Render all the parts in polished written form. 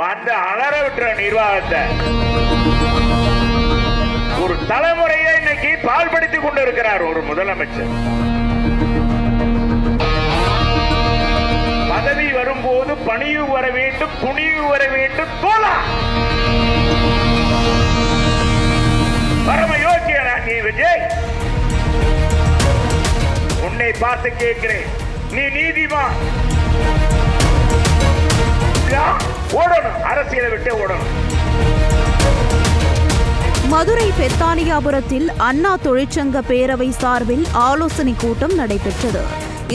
வந்து அலற விட்டுற நிர்வாகத்தை. ஒரு தலைமுறையை இன்னைக்கு பால்படுத்திக் கொண்டு இருக்கிறார் ஒரு முதலமைச்சர். பதவி வரும்போது பணிவு வர வேண்டும், துணிவு வர வேண்டும். போலாம் பரம யோக்கியனா நீ விஜய்? உன்னை பார்த்து கேட்கிறேன், நீ நீதிமான்? ஓடணும், அரசியலை விட்டு ஓடணும். மதுரை பெத்தானியாபுரத்தில் அண்ணா தொழிற்சங்க பேரவை சார்பில் ஆலோசனை கூட்டம் நடைபெற்றது.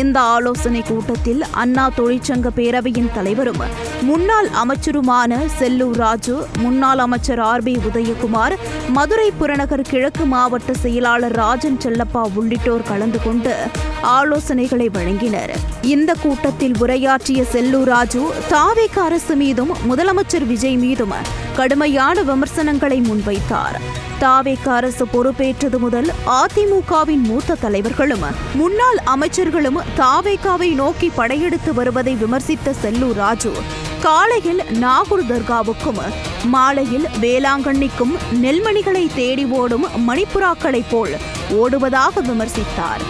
இந்த ஆலோசனை கூட்டத்தில் அண்ணா தொழிற்சங்க பேரவையின் தலைவரும் முன்னாள் அமைச்சருமான செல்லூர் ராஜு, முன்னாள் அமைச்சர் RB உதயகுமார், மதுரை புறநகர் கிழக்கு மாவட்ட செயலாளர் ராஜன் செல்லப்பா உள்ளிட்டோர் கலந்து கொண்டு ஆலோசனைகளை வழங்கினர். இந்த கூட்டத்தில் உரையாற்றிய செல்லூர் ராஜு தாவேக அரசு மீதும் முதலமைச்சர் விஜய் மீதும் கடுமையான விமர்சனங்களை முன்வைத்தார். தாவேக அரசு பொறுப்பேற்றது முதல் அதிமுகவின் மூத்த தலைவர்களும் முன்னாள் அமைச்சர்களும் தாவேகாவை நோக்கி படையெடுத்து வருவதை விமர்சித்த செல்லூர் ராஜு காலையில் நாகூர் தர்காவுக்கும் மாலையில் வேளாங்கண்ணிக்கும் நெல்மணிகளை தேடி ஓடும் மணிப்புறாக்களைப் போல் ஓடுவதாக விமர்சித்தார்.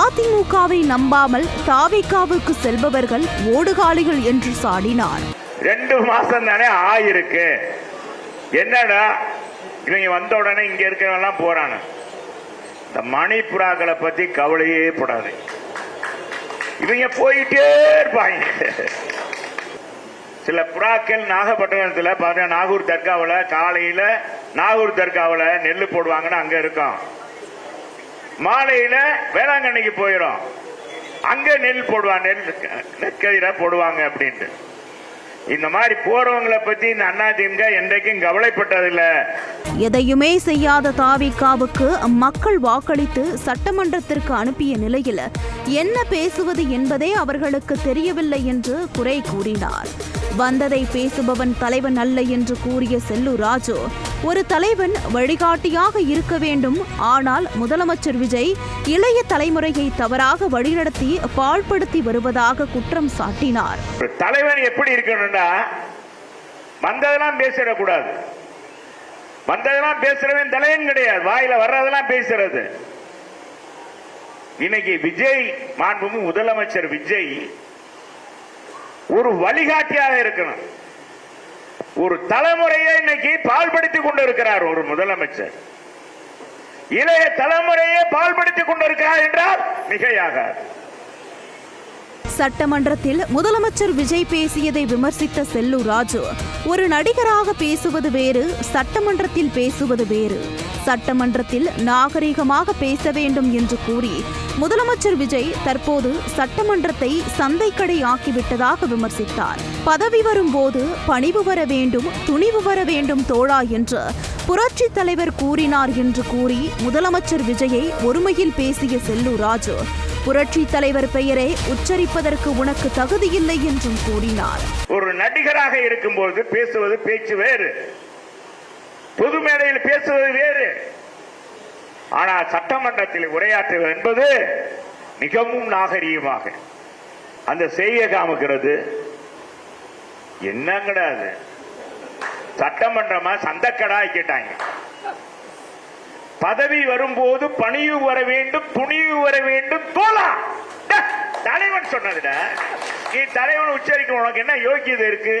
அதிமுகவை நம்பாமல் தாவேகாவுக்கு செல்பவர்கள் ஓடுகாலிகள் என்று சாடினார். 2 மாசம் தானே ஆயிருக்கு, என்னடா இவங்க வந்த உடனே இங்க இருக்கிறவெல்லாம் போறாங்க. இந்த மணிப்புறாக்களை பத்தி கவலையே படாது, இவங்க போயிட்டே இருப்பாங்க. சில புறாக்கள் நாகப்பட்டினத்தில் பார்த்தா நாகூர் தர்காவில் காலையில நாகூர் தர்காவில் நெல் போடுவாங்கன்னு அங்க இருக்கோம், மாலையில வேளாங்கண்ணிக்கு போயிடும், அங்க நெல் போடுவாங்க, நெற்கதிர போடுவாங்க அப்படின்ட்டு. இந்த மாதிரி போறவங்களை பத்தி இந்த அதிமுக என்றைக்கும் கவலைப்பட்டதில்லை. எதையுமே செய்யாத தாவேகாவுக்கு மக்கள் வாக்களித்து சட்டமன்றத்திற்கு அனுப்பிய நிலையில் என்ன பேசுவது என்பதே அவர்களுக்கு தெரியவில்லை என்று குறை கூறினார். வந்ததை பேசுபவன் தலைவன் அல்ல என்று கூறிய செல்லூர் ராஜு, ஒரு தலைவன் வழிகாட்டியாக இருக்க வேண்டும், ஆனால் முதலமைச்சர் விஜய் இளைய தலைமுறையை தவறாக வழிநடத்தி பாழ்படுத்தி வருவதாக குற்றம் சாட்டினார். தலைவன் எப்படி இருக்கணும்னா வந்ததெல்லாம் பேசிடக்கூடாது, வந்ததெல்லாம் பேசுறவன் தலைவன் கிடையாது, வாயில வர்றதெல்லாம் பேசுறது. இன்னைக்கு விஜய் மாண்புமிகு முதலமைச்சர் விஜய் ஒரு வழிகாட்டியாக இருக்கணும். ஒரு தலைமுறையை இன்னைக்கு பால்படுத்திக் கொண்டு இருக்கிறார் ஒரு முதலமைச்சர். இளைய தலைமுறையை பால்படுத்திக் கொண்டிருக்கிறார் என்றால் மிகையாகாது. சட்டமன்றத்தில் முதலமைச்சர் விஜய் பேசியதை விமர்சித்த செல்லூர் ராஜு, ஒரு நடிகராக பேசுவது வேறு, சட்டமன்றத்தில் பேசுவது வேறு, சட்டமன்றத்தில் நாகரிகமாக பேச வேண்டும் என்று கூறி முதலமைச்சர் விஜய் தற்போது சட்டமன்றத்தை சந்தைக்கடை ஆக்கிவிட்டதாக விமர்சித்தார். பதவி வரும்போது பணிவு வர வேண்டும், துணிவு வர வேண்டும் தோழா என்று புரட்சி தலைவர் கூறினார் என்று கூறி முதலமைச்சர் விஜயை ஒருமையில் பேசிய செல்லூர் ராஜு, புரட்சி தலைவர் பெயரை உச்சரிப்பதற்கு உனக்கு தகுதியில்லை என்றும் கூறினார். ஒரு நடிகராக இருக்கும்போது பேசுவது பேச்சு வேறு, பொது மேடையில் பேசுவது வேறு, ஆனால் சட்டமன்றத்தில் உரையாற்றுவது என்பது மிகவும் நாகரீகமாக அந்த செய்ய காமிக்கிறது. என்னங்கடாது சட்டமன்றமா சந்தக்கடா ஆக்கிட்டாங்க. பதவி வரும்போது பணிவு வர வேண்டும், துணிவு வர வேண்டும். போலாம் தலைவன் சொன்னதுட நீ தலைவன் உச்சரிக்க உனக்கு என்ன யோக்கியதை இருக்கு?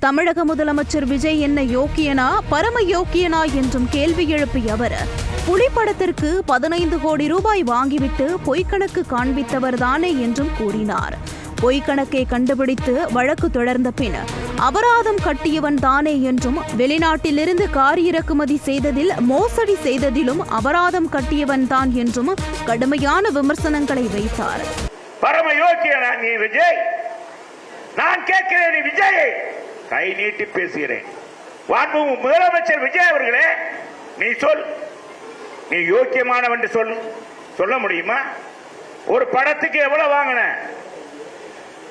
தமிழக முதலமைச்சர் விஜய் என்ன யோக்கியனா பரம யோக்கியனா என்றும் கேள்வி எழுப்பிய அவர், புலி படத்திற்கு 15 கோடி ரூபாய் வாங்கிவிட்டு பொய்க்கணக்கு காண்பித்தவர் தானே என்றும் கூறினார். பொய்க்கணக்கை கண்டுபிடித்து வழக்கு தொடர்ந்த பின் அபராதம் கட்டியவன் தானே என்றும், வெளிநாட்டிலிருந்து கார் இறக்குமதி செய்ததில் மோசடி செய்ததிலும் அபராதம் கட்டியவன் தான் என்றும் கடுமையான விமர்சனங்களை வைத்தார். பரம யோக்கியனா நீ விஜய்? நான் கேட்கிறேன், நீ விஜய் கை நீட்டி பேசுகிறேன். முதலமைச்சர் விஜய் அவர்களே, நீ சொல், நீ யோக்கியமானவன் சொல்ல முடியுமா? ஒரு படத்துக்கு எவ்வளவு வாங்கின,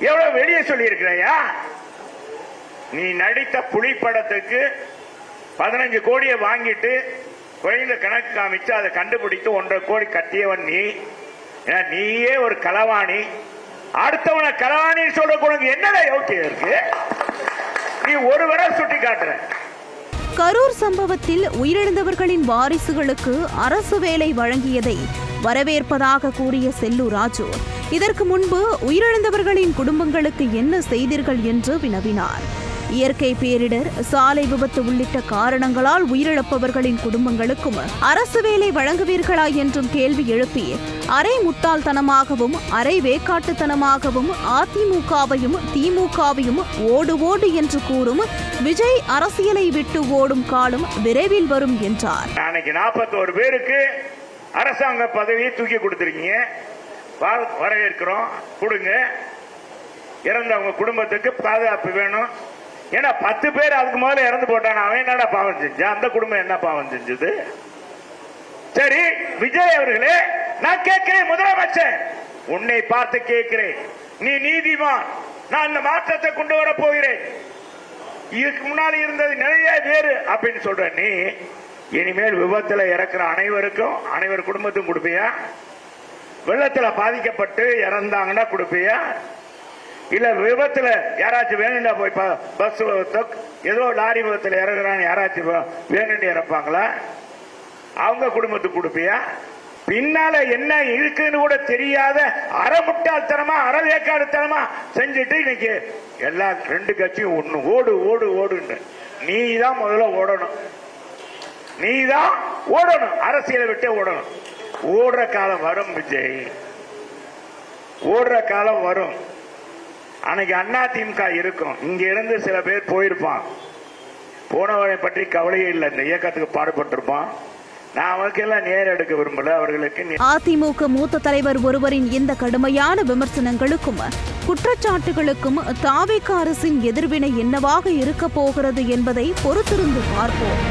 எவ்வளவு வெளியே சொல்லி இருக்கிறையா? நீ நடித்த புலி படத்துக்கு 15 கோடியை வாங்கிட்டு குறைந்த கணக்கு காமிச்சு அதை கண்டுபிடித்து 1.5 கோடி கட்டியவன் நீ. நீயே ஒரு களவாணி. அடுத்தவனை களவாணி சொல்ற உனக்கு என்னடா யோக்கியம் இருக்கு? நீ ஒரு விரல் சுட்டி காட்டுற. கரூர் சம்பவத்தில் உயிரிழந்தவர்களின் வாரிசுகளுக்கு அரசு வேலை வழங்கியதை வரவேற்பதாக கூறிய செல்லூர் ராஜு இதற்கு முன்பு உயிரிழந்தவர்களின் குடும்பங்களுக்கு என்ன செய்தீர்கள் என்று வினவினார். இயற்கை பேரிடர், சாலை விபத்து உள்ளிட்ட காரணங்களால் உயிரிழப்பவர்களின் குடும்பங்களுக்கும் அரசு வேலை வழங்குவீர்களா என்றும் கேள்வி எழுப்பி அரை முட்டாள்தனமாகவும் அரை வேக்காட்டுத்தனமாகவும் அதிமுகவையும் திமுகவையும் ஓடு ஓடு என்று கூறும் விஜய் அரசியலை விட்டு ஓடும் காலம் விரைவில் வரும் என்றார். நாளைக்கு 41 பேருக்கு அரசாங்க பதவியை தூக்கி கொடுத்துருக்கீங்க, வரவேற்கிறோம், கொடுங்க. இறந்தவங்க குடும்பத்துக்கு பாதுகாப்பு வேணும். ஏன்னா 10 பேர் அதுக்கு முதல்ல இறந்து போட்டான், அவன் என்னடா பாவம் செஞ்சான், அந்த குடும்பம் என்ன பாவம் செஞ்சது? சரி விஜய் அவர்களே, நான் கேட்கிறேன், முதலமைச்சர் உன்னை பார்த்து கேட்கிறேன், நீ நீதிமான், நான் இந்த மாற்றத்தை கொண்டு வர போகிறேன், இதுக்கு முன்னாடி இருந்தது நிறைய வேறு அப்படின்னு சொல்ற நீ, இனிமேல் விபத்துல இறக்குற அனைவர் குடும்பத்துக்கும் கொடுப்பியா? வெள்ளத்துல பாதிக்கப்பட்டு இறந்தாங்கன்னா கொடுப்பியா? இல்ல விபத்துல யாராச்சும் வேணுண்டா போய் பஸ் ஏதோ லாரி விபத்துல இறங்குறான்னு யாராச்சும் வேணுண்டு இறப்பாங்களா? அவங்க குடும்பத்துக்கு கொடுப்பியா? பின்னால என்ன இருக்குன்னு கூட தெரியாத அறமுட்டாள்தனமா அறவேக்காடுத்தனமா செஞ்சுட்டு இன்னைக்கு எல்லா 2 கட்சியும் ஒண்ணு ஓடு ஓடு ஓடுன்னு. நீ தான் முதல்ல ஓடணும், நீ தான் ஓடணும், அரசியலை விட்டு ஓடணும். ஓடுற காலம் வரும் விஜய், ஓடுற காலம் வரும். அன்னைக்கு அதிமுக இருக்கும், இங்க இருந்து சில பேர் போயிருப்பான், போனவரை பற்றி கவலையே இல்லை, இந்த இயக்கத்துக்கு பாடுபட்டிருப்பான். நான் அவருக்கெல்லாம் நேர் எடுக்க விரும்பல. அவர்களுக்கு அதிமுக மூத்த தலைவர் ஒருவரின் இந்த கடுமையான விமர்சனங்களுக்கும் குற்றச்சாட்டுகளுக்கும் தாவேகா அரசின் எதிர்வினை என்னவாக இருக்க போகிறது என்பதை பொறுத்திருந்து பார்ப்போம்.